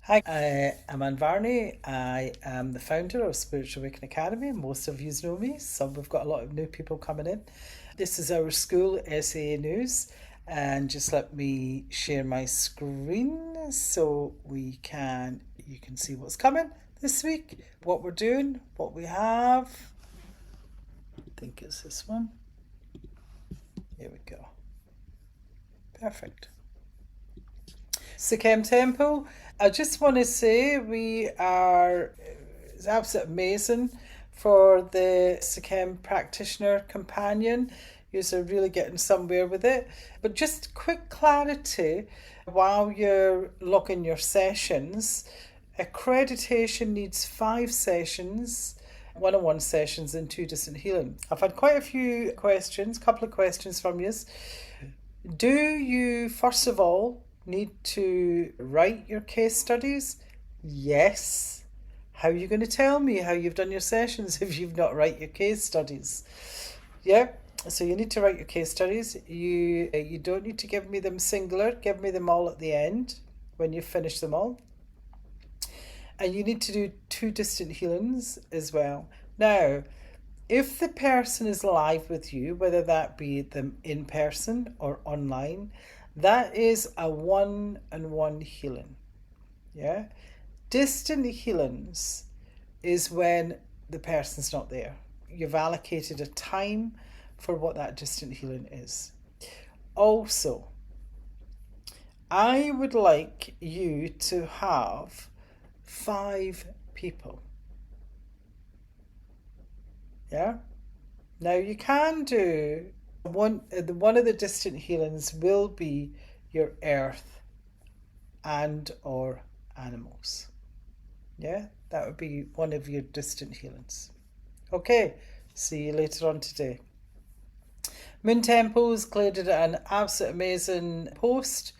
Hi, I'm Anne Varney. I am the founder of Spiritual Awakening Academy. Most of you know me, so we've got a lot of new people coming in. This is our Skool SAA news, and just let me share my screen so you can see what's coming this week, what we're doing, what we have. I think it's this one. Here we go. Perfect. Sikkim Temple. I just want to say it's absolutely amazing for the Sikkim Practitioner Companion. You're really getting somewhere with it. But just quick clarity while you're logging your sessions. Accreditation needs 5 sessions, one-on-one sessions and 2 distant healing. I've had quite a few questions, couple of questions from you. Do you, first of all, need to write your case studies? Yes. How are you going to tell me how you've done your sessions if you've not write your case studies? Yeah. So you need to write your case studies. You don't need to give me them singular. Give me them all at the end when you finish them all. And you need to do 2 distant healings as well. Now, if the person is live with you, whether that be them in person or online, that is a 1-on-1 healing. Yeah. Distant healings is when the person's not there. You've allocated a time for what that distant healing is. Also, I would like you to have 5 people. Yeah. Now you can do one of the distant healings will be your earth and or animals. Yeah, that would be one of your distant healings. Okay, see you later on today. Moon Temples created an absolute amazing post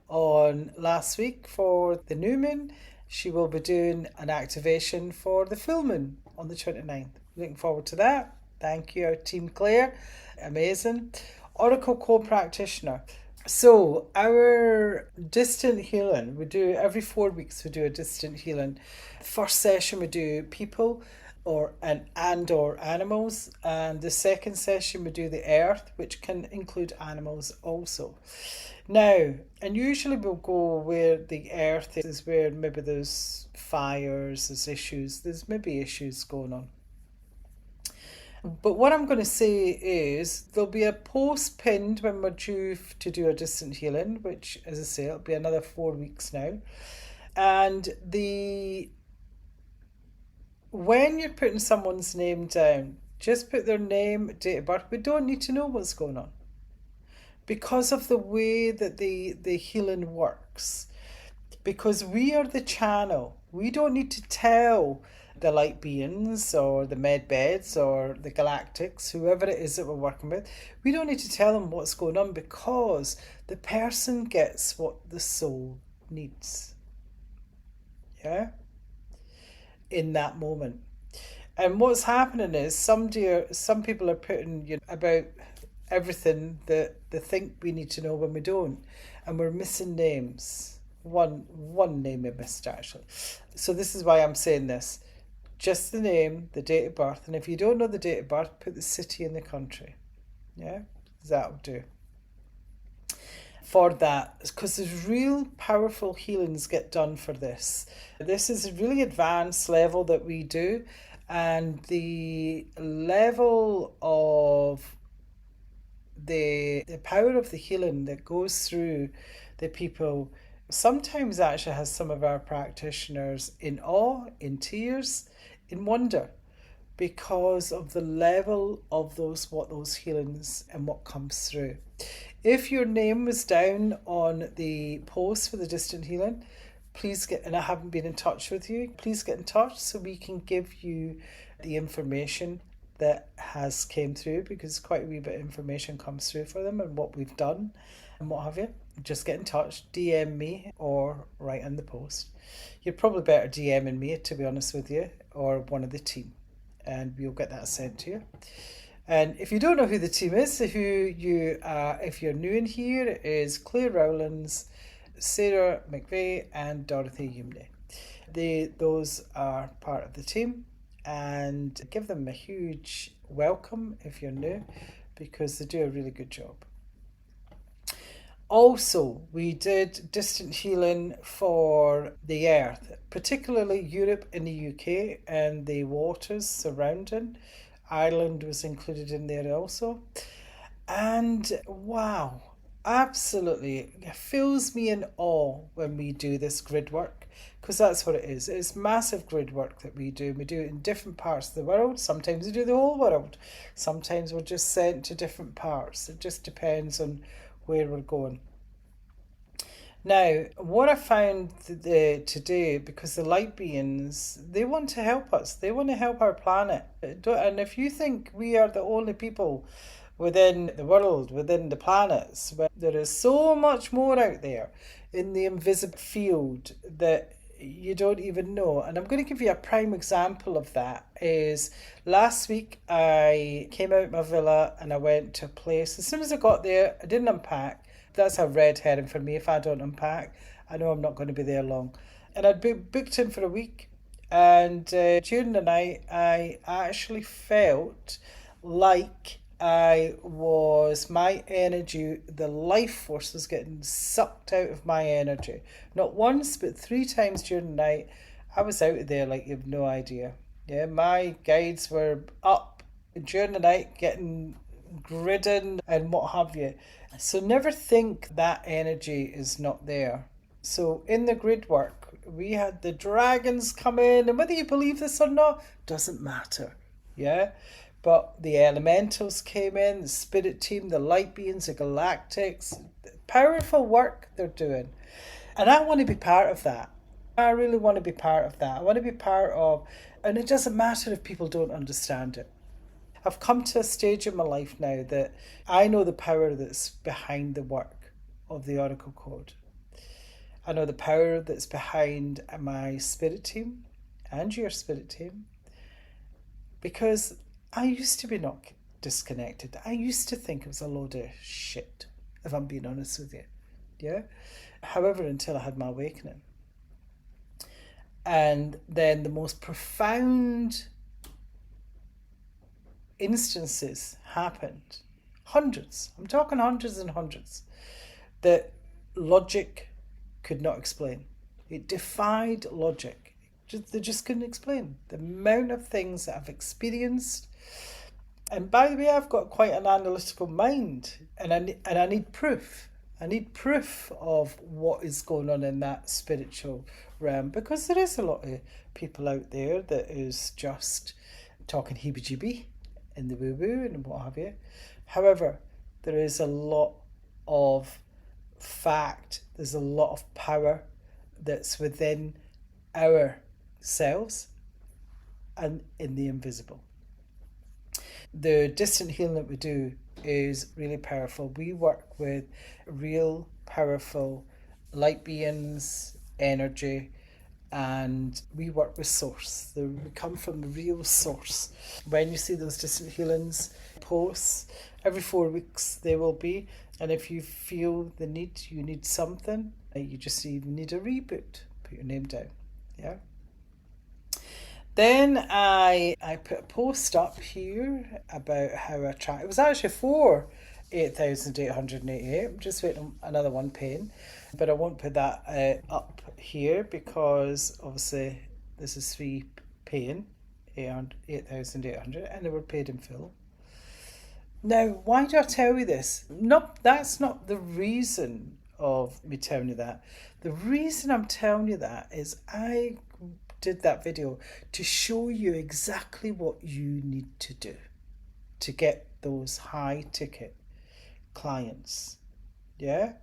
on last week for the new moon. She will be doing an activation for the full moon on the 29th. Looking forward to that. Thank you, our team Claire. Amazing. Oracle co-practitioner. So our distant healing, we do every 4 weeks we do a distant healing. First session we do people or animals, and the second session we do the earth, which can include animals also. Now, and usually we'll go where the earth is, where maybe there's fires, there's maybe issues going on. But what I'm going to say is there'll be a post pinned when we're due to do a distant healing, which, as I say, it'll be another 4 weeks now. And when you're putting someone's name down, just put their name, date of birth. We don't need to know what's going on because of the way that the healing works. Because we are the channel. We don't need to tell the light beings or the med beds or the galactics, whoever it is that we're working with. We don't need to tell them what's going on because the person gets what the soul needs. Yeah? In that moment. And what's happening is some people are putting about everything that they think we need to know when we don't. And we're missing names. One name we missed actually. So this is why I'm saying this. Just the name, the date of birth, and if you don't know the date of birth, put the city and the country. Yeah, that'll do. For that, because there's real powerful healings get done for this. This is a really advanced level that we do, and the level of the power of the healing that goes through the people sometimes actually has some of our practitioners in awe, in tears, in wonder, because of the level of what those healings and what comes through. If your name was down on the post for the distant healing, please and I haven't been in touch with you, please get in touch so we can give you the information that has came through, because quite a wee bit of information comes through for them and what we've done and what have you. Just get in touch, DM me or write in the post. You're probably better DMing me, to be honest with you, or one of the team, and we'll get that sent to you. And if you don't know who the team is, if you're new in here, is Claire Rowlands, Sarah McVeigh and Dorothy Umney. Those are part of the team, and give them a huge welcome if you're new, because they do a really good job. Also, we did distant healing for the earth, particularly Europe and the UK and the waters surrounding. Ireland was included in there also. And wow, absolutely, it fills me in awe when we do this grid work, because that's what it is. It's massive grid work that we do. We do it in different parts of the world. Sometimes we do the whole world. Sometimes we're just sent to different parts. It just depends on where we're going. Now, what I found today, because the light beings, they want to help us. They want to help our planet. And if you think we are the only people within the world, within the planets, but there is so much more out there in the invisible field that you don't even know. And I'm going to give you a prime example of that. Is last week I came out of my villa and I went to a place. As soon as I got there, I didn't unpack. That's a red herring for me. If I don't unpack, I know I'm not going to be there long. And I'd been booked in for a week, and during the night I actually felt like my energy, the life force was getting sucked out of my energy. Not once, but 3 times during the night. I was out of there like you've no idea. Yeah, my guides were up during the night getting gridding and what have you. So never think that energy is not there. So in the grid work, we had the dragons come in, and whether you believe this or not, doesn't matter. Yeah? But the elementals came in, the spirit team, the light beings, the galactics, powerful work they're doing. And I want to be part of that. I really want to be part of that. I want to be part of, and it doesn't matter if people don't understand it. I've come to a stage in my life now that I know the power that's behind the work of the Oracle Code. I know the power that's behind my spirit team and your spirit team, because I used to be not disconnected. I used to think it was a load of shit, if I'm being honest with you. Yeah? However, until I had my awakening. And then the most profound instances happened. Hundreds. I'm talking hundreds and hundreds. That logic could not explain. It defied logic. They just couldn't explain the amount of things that I've experienced. And by the way, I've got quite an analytical mind, and I need proof. I need proof of what is going on in that spiritual realm, because there is a lot of people out there that is just talking heebie-jeebie in the woo-woo and what have you. However, there is a lot of fact, there's a lot of power that's within ourselves and in the invisible. The distant healing that we do is really powerful. We work with real powerful light beings, energy, and we work with source. We come from the real source. When you see those distant healings posts, every 4 weeks they will be, and if you feel the need, you need something, you just even need a reboot, put your name down. Yeah. Then I put a post up here about how I try. It was actually for 8,888. I'm just waiting on another one paying, but I won't put that up here because obviously this is 3 paying 8,800, and they were paid in full. Now, why do I tell you this? That's not the reason of me telling you that. The reason I'm telling you that is I did that video to show you exactly what you need to do to get those high ticket clients. Yeah?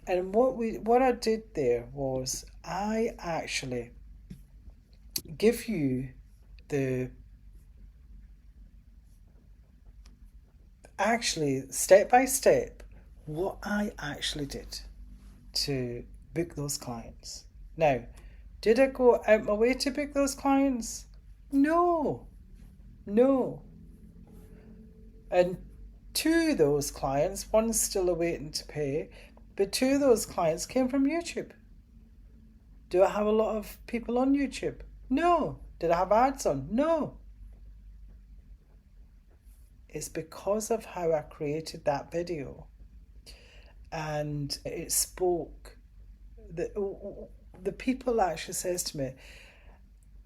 And what I did there was I actually give you step by step what I actually did to book those clients. Now, did I go out my way to book those clients? No. And 2 of those clients, one's still awaiting to pay, but 2 of those clients came from YouTube. Do I have a lot of people on YouTube? No. Did I have ads on? No. It's because of how I created that video, and it spoke. The people actually says to me,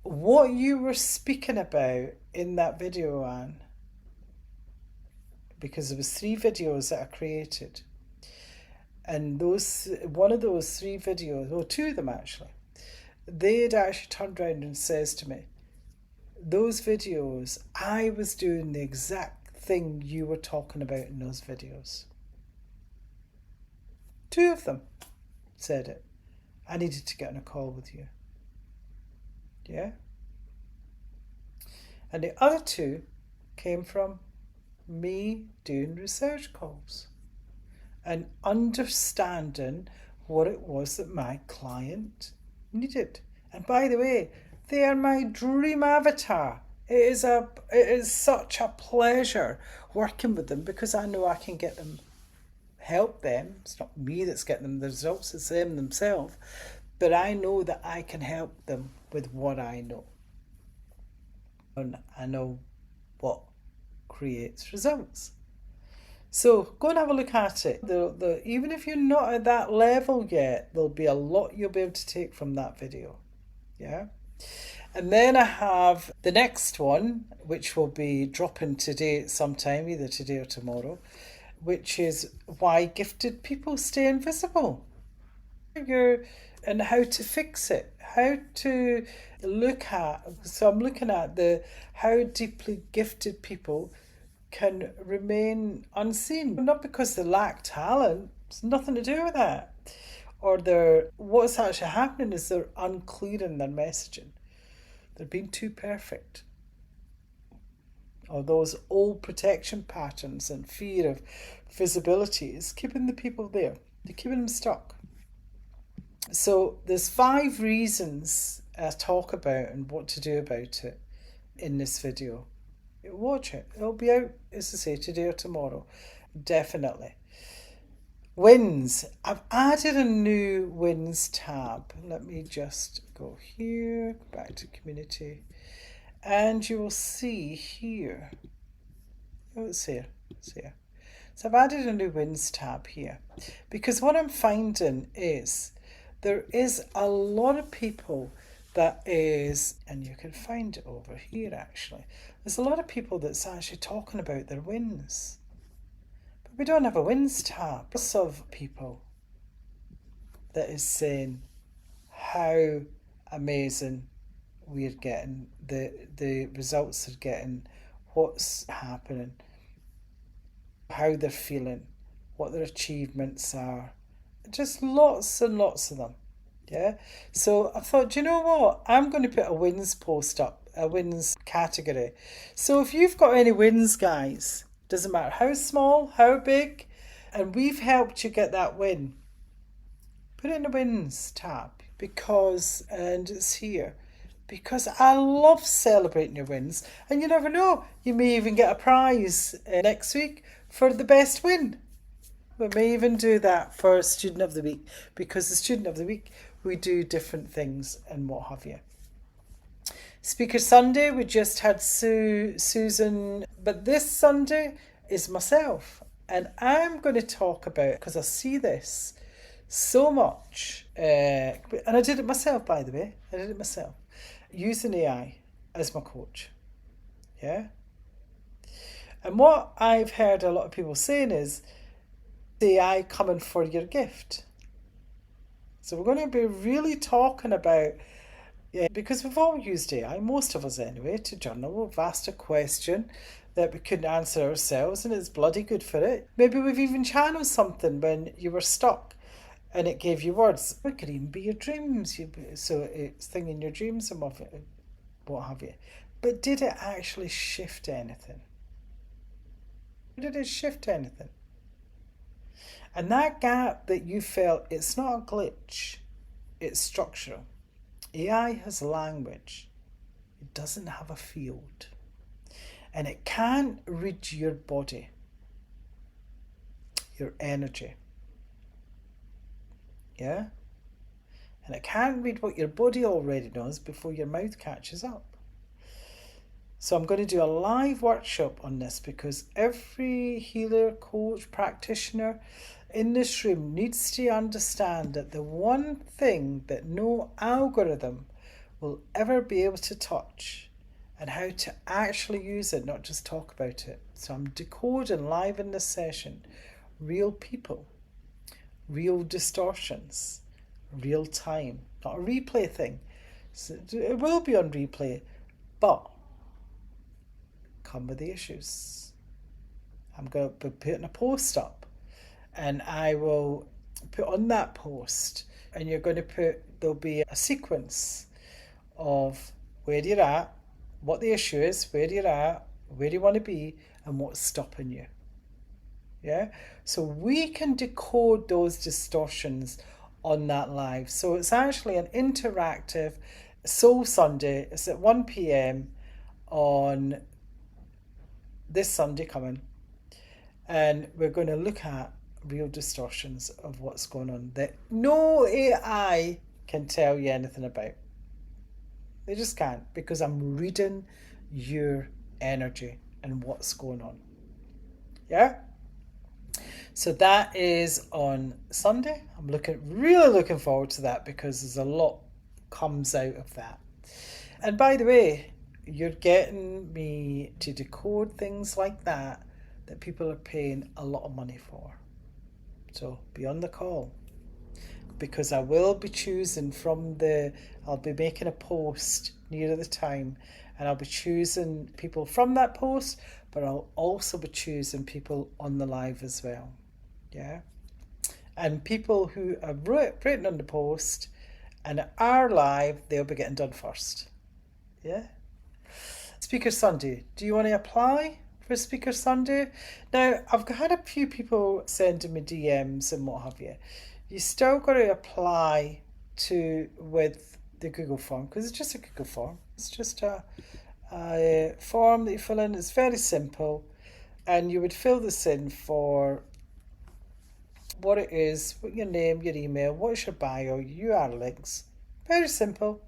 what you were speaking about in that video, Anne, because there was 3 videos that I created, and one of those 3 videos, well, 2 of them actually, they had actually turned around and says to me, those videos, I was doing the exact thing you were talking about in those videos. 2 of them said it. I needed to get on a call with you. Yeah? And the other 2 came from me doing research calls and understanding what it was that my client needed. And by the way, they are my dream avatar. It is such a pleasure working with them, because I know I can help them. It's not me that's getting them the results, it's them themselves. But I know that I can help them with what I know. And I know what creates results. So go and have a look at it. Even if you're not at that level yet, there'll be a lot you'll be able to take from that video. Yeah. And then I have the next one, which will be dropping today sometime, either today or tomorrow, which is why gifted people stay invisible. And how to fix it, how to look at, so I'm looking at how deeply gifted people can remain unseen, not because they lack talent, it's nothing to do with that, or what's actually happening is they're unclear in their messaging. They're being too perfect, or those old protection patterns and fear of visibility is keeping the people there. They're keeping them stuck. So there's 5 reasons I talk about and what to do about it in this video. Watch it. It'll be out, as I say, today or tomorrow. Definitely. Wins. I've added a new wins tab. Let me just go here, go back to community. And you will see here. Oh, it's here. It's here. So I've added a new wins tab here. Because what I'm finding is there is a lot of people that is, and you can find it over here actually, there's a lot of people that's actually talking about their wins. But we don't have a wins tab. Lots of people that is saying how amazing we're getting, the results they're getting, what's happening, how they're feeling, what their achievements are. Just lots and lots of them. Yeah. So I thought, you know what? I'm going to put a wins post up, a wins category. So if you've got any wins, guys, doesn't matter how small, how big, and we've helped you get that win, put it in the wins tab, and it's here. Because I love celebrating your wins. And you never know, you may even get a prize next week for the best win. We may even do that for Student of the Week, because the Student of the Week, we do different things and what have you. Speaker Sunday, we just had Susan, but this Sunday is myself. And I'm going to talk about, because I see this so much, and I did it myself, by the way, using AI as my coach. Yeah? And what I've heard a lot of people saying is, AI coming for your gift. So we're going to be really talking about, because we've all used AI, most of us anyway, to journal. We've asked a question that we couldn't answer ourselves, and it's bloody good for it. Maybe we've even channeled something when you were stuck and it gave you words. It could even be your dreams. So it's thinking your dreams and what have you. But did it actually shift anything? Did it shift anything? And that gap that you felt, it's not a glitch, it's structural. AI has language. It doesn't have a field. And it can't read your body, your energy. Yeah? And it can't read what your body already knows before your mouth catches up. So I'm going to do a live workshop on this because every healer, coach, practitioner in this room needs to understand that the one thing that no algorithm will ever be able to touch and how to actually use it, not just talk about it. So I'm decoding live in this session real people, real distortions, real time, not a replay thing. So it will be on replay, but come with the issues. I'm going to be putting a post up, and I will put on that post, and you're going to put, there'll be a sequence of where you're at, what the issue is, where you're at, where you want to be, and what's stopping you. Yeah? So we can decode those distortions on that live. So it's actually an interactive Soul Sunday. It's at 1 p.m. on this Sunday coming. And we're going to look at real distortions of what's going on that no AI can tell you anything about. They just can't, because I'm reading your energy and what's going on. Yeah? So that is on Sunday. I'm really looking forward to that because there's a lot comes out of that. And by the way, you're getting me to decode things like that people are paying a lot of money for. So be on the call, because I will be choosing I'll be making a post nearer the time, and I'll be choosing people from that post, but I'll also be choosing people on the live as well. Yeah. And people who have written on the post and are live, they'll be getting done first. Yeah. Speaker Sunday. Do you want to apply for Speaker Sunday? Now, I've had a few people sending me DMs and what have you. You still got to apply with the Google form, because it's just a Google form. It's just a form that you fill in. It's very simple, and you would fill this in for what it is, what your name, your email, what's your bio, URL links. Very simple.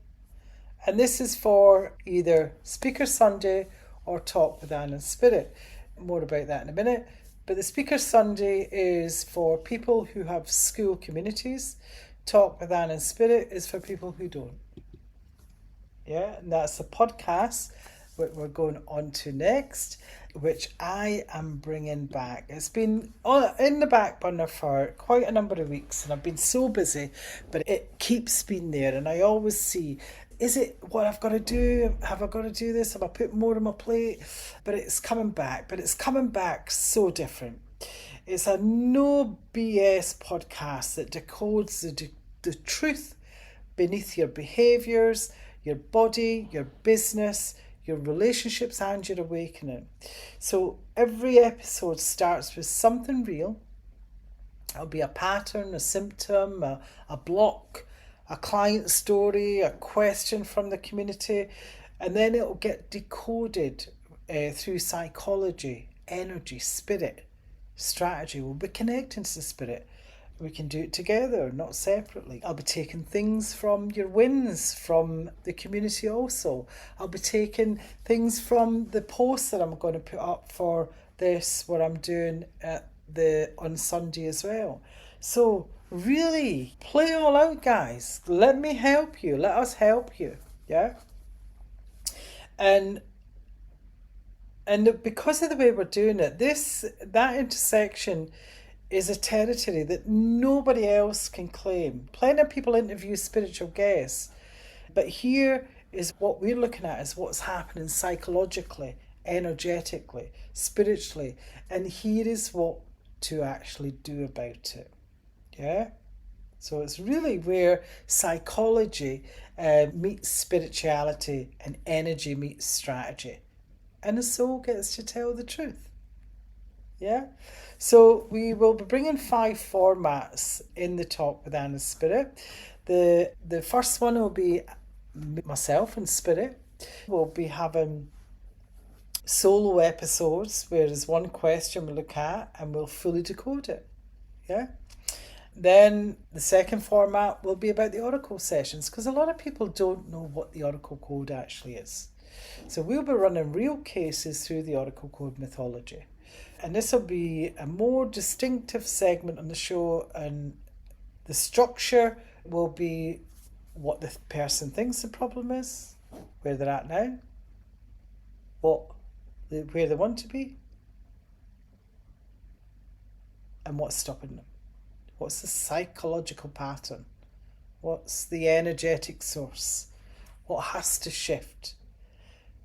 And this is for either Speaker Sunday or Talk with Anne and Spirit. More about that in a minute. But the Speaker Sunday is for people who have Skool communities. Talk with Anne and Spirit is for people who don't. Yeah, and that's the podcast that we're going on to next, which I am bringing back. It's been in the back burner for quite a number of weeks, and I've been so busy, but it keeps being there, and I always see, is it what I've got to do? Have I got to do this? Have I put more on my plate? But it's coming back so different. It's a no BS podcast that decodes the truth beneath your behaviours, your body, your business, your relationships, and your awakening. So every episode starts with something real. It'll be a pattern, a symptom, a block, a client story, a question from the community, and then it'll get decoded through psychology, energy, spirit, strategy. We'll be connecting to the spirit. We can do it together, not separately. I'll be taking things from your wins from the community also. I'll be taking things from the posts that I'm going to put up for this, what I'm doing on Sunday as well. So really, play all out, guys. Let me help you. Let us help you. Yeah? And because of the way we're doing it, that intersection is a territory that nobody else can claim. Plenty of people interview spiritual guests, but here is what we're looking at, is what's happening psychologically, energetically, spiritually, and here is what to actually do about it. Yeah? So it's really where psychology meets spirituality and energy meets strategy, and the soul gets to tell the truth. Yeah? So we will be bringing 5 formats in the Talk with Anne and Spirit. The first one will be myself and Spirit. We'll be having solo episodes where there's one question we look at and we'll fully decode it. Yeah? Then the second format will be about the Oracle sessions, because a lot of people don't know what the Oracle code actually is. So we'll be running real cases through the Oracle code mythology. And this will be a more distinctive segment on the show, and the structure will be what the person thinks the problem is, where they're at now, where they want to be, and what's stopping them. What's the psychological pattern? What's the energetic source? What has to shift?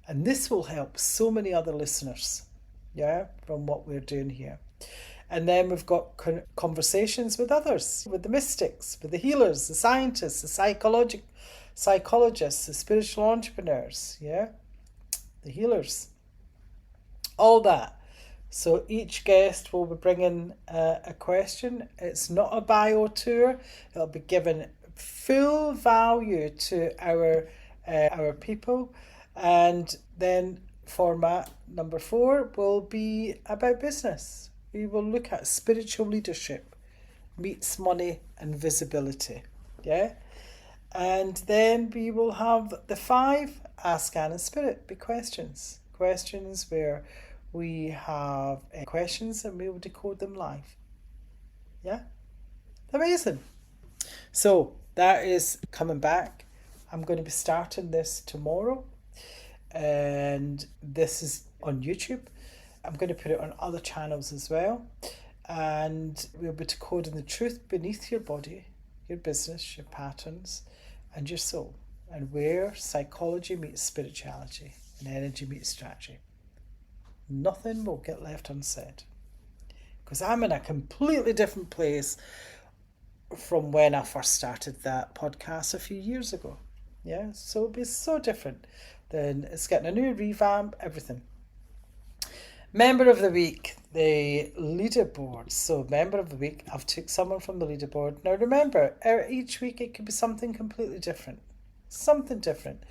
And this will help so many other listeners, from what we're doing here. And then we've got conversations with others, with the mystics, with the healers, the scientists, the psychologists, the spiritual entrepreneurs, the healers, all that. So each guest will be bringing a question. It's not a bio tour. It'll be given full value to our people. And then format number 4 will be about business. We will look at spiritual leadership meets money and visibility. And then we will have the 5 Ask Anne and Spirit be questions. Questions where we have questions and we will decode them live. Amazing. So that is coming back. I'm going to be starting this tomorrow, and this is on YouTube. I'm going to put it on other channels as well, and we'll be decoding the truth beneath your body, your business, your patterns, and your soul, and where psychology meets spirituality and energy meets strategy. Nothing will get left unsaid, because I'm in a completely different place from when I first started that podcast a few years ago. So it'll be so different. Then it's getting a new revamp, everything. Member of the week, the leaderboard. So member of the week, I've took someone from the leaderboard. Now remember, each week it could be something completely different. Something different.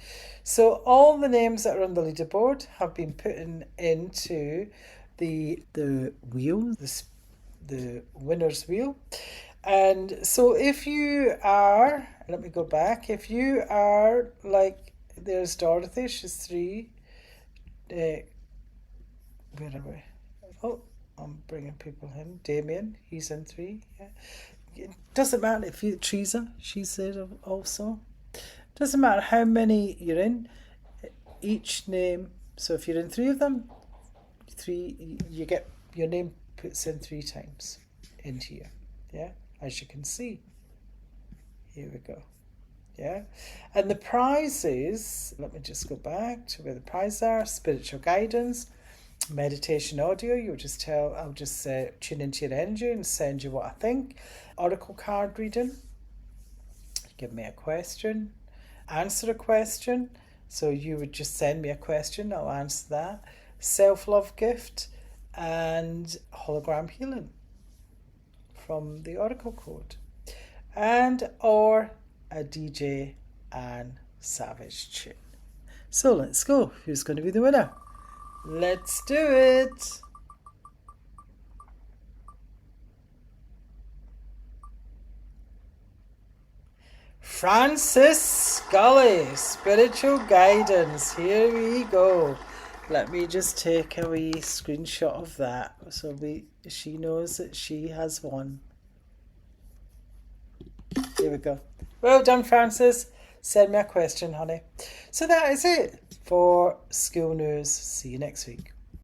So all the names that are on the leaderboard have been put into the wheel, the winner's wheel. And so if you are, let me go back, if you are like, there's Dorothy, she's 3. Where are we? Oh, I'm bringing people in. Damien, he's in 3. It doesn't matter if you, Teresa, she's there also. Doesn't matter how many you're in, each name. So if you're in 3 of them, 3, you get your name puts in 3 times into here. As you can see. Here we go. And the prizes, let me just go back to where the prizes are. Spiritual guidance, meditation audio. I'll just tune into your energy and send you what I think. Oracle card reading. Give me a question. Answer a question. So you would just send me a question, I'll answer that. Self-love gift and hologram healing from the Oracle code. And or a DJ and Savage tune. So let's go. Who's going to be the winner? Let's do it. Francis Scully, spiritual guidance. Here we go. Let me just take a wee screenshot of that so she knows that she has won. Here we go. Well done, Francis. Send me a question, honey. So that is it for Skool News. See you next week.